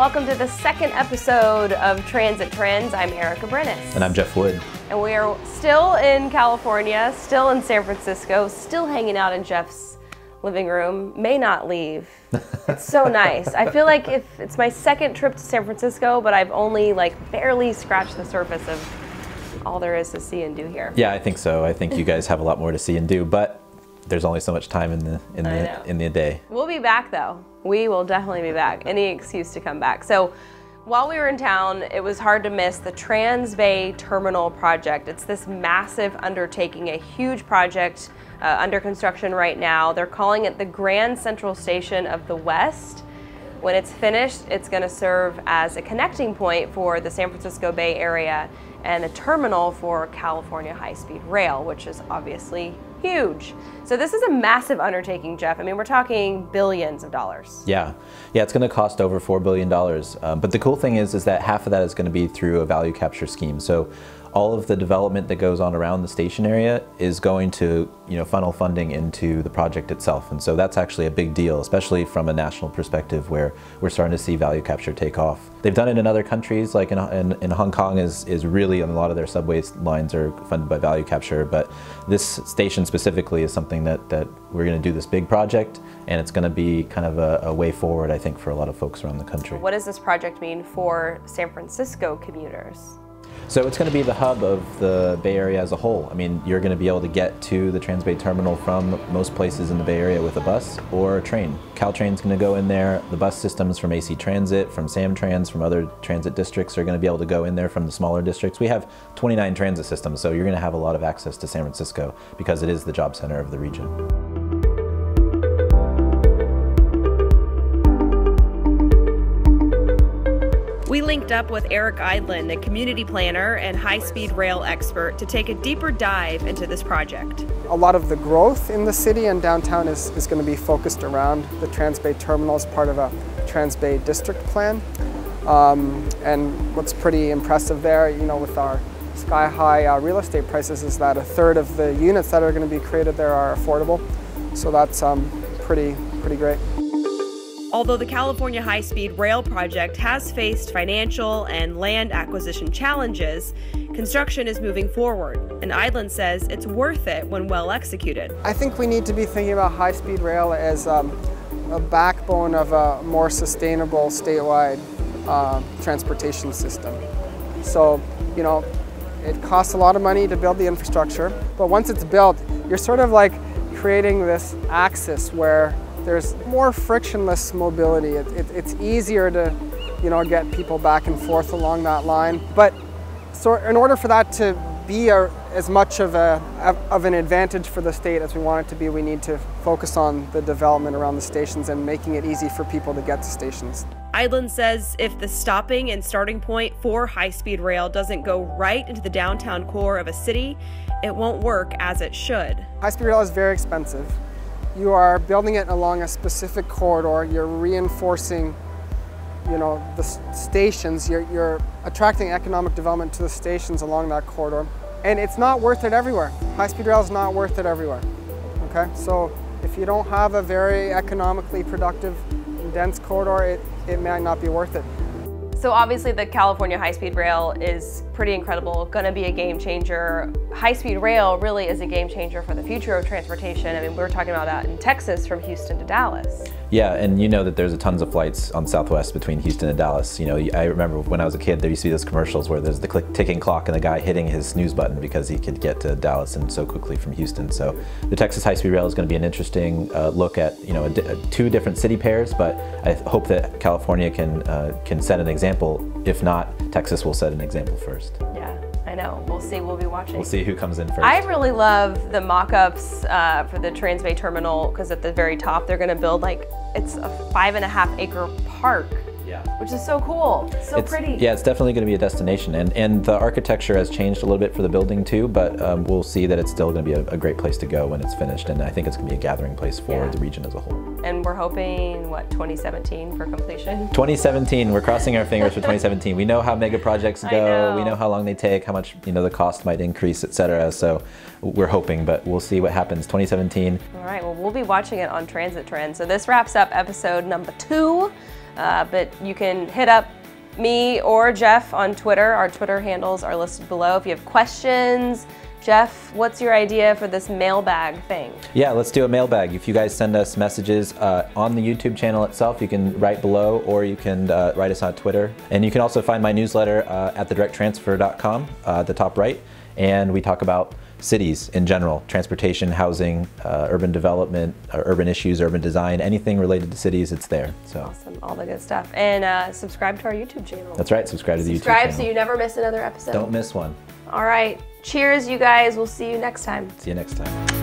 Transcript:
welcome to the second episode of Transit Trends. I'm Eric Eidlin. And I'm Jeff Wood. And we are still in California, still in San Francisco, still hanging out in Jeff's living room. May not leave. It's so nice. I feel like if it's my second trip to San Francisco, but I've only barely scratched the surface of all there is to see and do here. Yeah, I think so. I think you guys have a lot more to see and do, but there's only so much time in the day. We'll be back though. We will definitely be back. Any excuse to come back. So while we were in town, it was hard to miss the Transbay Terminal project. It's this massive undertaking, a huge project under construction right now. They're calling it the Grand Central Station of the West. When it's finished, it's going to serve as a connecting point for the San Francisco Bay Area and a terminal for California high-speed rail, which is obviously huge. So this is a massive undertaking, Jeff. I mean, we're talking billions of dollars. Yeah, it's going to cost over $4 billion. But the cool thing is that half of that is going to be through a value capture scheme. So all of the development that goes on around the station area is going to, funnel funding into the project itself. And so that's actually a big deal, especially from a national perspective where we're starting to see value capture take off. They've done it in other countries, like in Hong Kong is really, a lot of their subway lines are funded by value capture, but this station specifically is something that we're going to do this big project, and it's going to be kind of a way forward, I think, for a lot of folks around the country. What does this project mean for San Francisco commuters? So it's going to be the hub of the Bay Area as a whole. I mean, you're going to be able to get to the Transbay Terminal from most places in the Bay Area with a bus or a train. Caltrain's going to go in there. The bus systems from AC Transit, from Samtrans, from other transit districts are going to be able to go in there from the smaller districts. We have 29 transit systems, so you're going to have a lot of access to San Francisco because it is the job center of the region. We linked up with Eric Eidlin, a community planner and high-speed rail expert, to take a deeper dive into this project. A lot of the growth in the city and downtown is going to be focused around the Transbay Terminal as part of a Transbay district plan. And what's pretty impressive there, with our sky-high real estate prices, is that a third of the units that are going to be created there are affordable. So that's pretty great. Although the California high-speed rail project has faced financial and land acquisition challenges, construction is moving forward, and Eidlin says it's worth it when well executed. I think we need to be thinking about high-speed rail as a backbone of a more sustainable statewide transportation system. So, it costs a lot of money to build the infrastructure, but once it's built, you're sort of like creating this axis where there's more frictionless mobility. It's easier to, get people back and forth along that line. But so in order for that to be as much of an advantage for the state as we want it to be, we need to focus on the development around the stations and making it easy for people to get to stations. Eidlin says if the stopping and starting point for high-speed rail doesn't go right into the downtown core of a city, it won't work as it should. High-speed rail is very expensive. You are building it along a specific corridor, you're reinforcing, the stations, you're attracting economic development to the stations along that corridor. And it's not worth it everywhere. High-speed rail is not worth it everywhere, okay? So if you don't have a very economically productive and dense corridor, it might not be worth it. So obviously the California high-speed rail is pretty incredible, going to be a game changer. High-speed rail really is a game changer for the future of transportation. I mean, we were talking about that in Texas from Houston to Dallas. Yeah, and you know that there's tons of flights on Southwest between Houston and Dallas. I remember when I was a kid, there used to be those commercials where there's the ticking clock and the guy hitting his snooze button because he could get to Dallas and so quickly from Houston. So the Texas high-speed rail is going to be an interesting look at two different city pairs, but I hope that California can set an example. If not, Texas will set an example first. Yeah, I know. We'll see. We'll be watching. We'll see who comes in first. I really love the mock-ups for the Transbay Terminal because at the very top they're going to build it's a 5.5 acre park. Yeah. Which is so cool, so pretty. Yeah, it's definitely going to be a destination, and the architecture has changed a little bit for the building too, but we'll see that it's still going to be a great place to go when it's finished, and I think it's going to be a gathering place for the region as a whole. And we're hoping, 2017 for completion? 2017, we're crossing our fingers for 2017. We know how mega projects go, we know how long they take, how much the cost might increase, etc. So we're hoping, but we'll see what happens 2017. All right, well, we'll be watching it on Transit Trends. So this wraps up episode number 2 But you can hit up me or Jeff on Twitter. Our Twitter handles are listed below. If you have questions, Jeff, what's your idea for this mailbag thing? Yeah, let's do a mailbag. If you guys send us messages on the YouTube channel itself, you can write below, or you can write us on Twitter. And you can also find my newsletter at thedirecttransfer.com, the top right. And we talk about cities in general, transportation, housing, urban development, urban issues, urban design, anything related to cities, it's there. So awesome, all the good stuff. And subscribe to our YouTube channel. That's right, subscribe to the YouTube channel. Subscribe so you never miss another episode. Don't miss one. All right, cheers you guys, we'll see you next time. See you next time.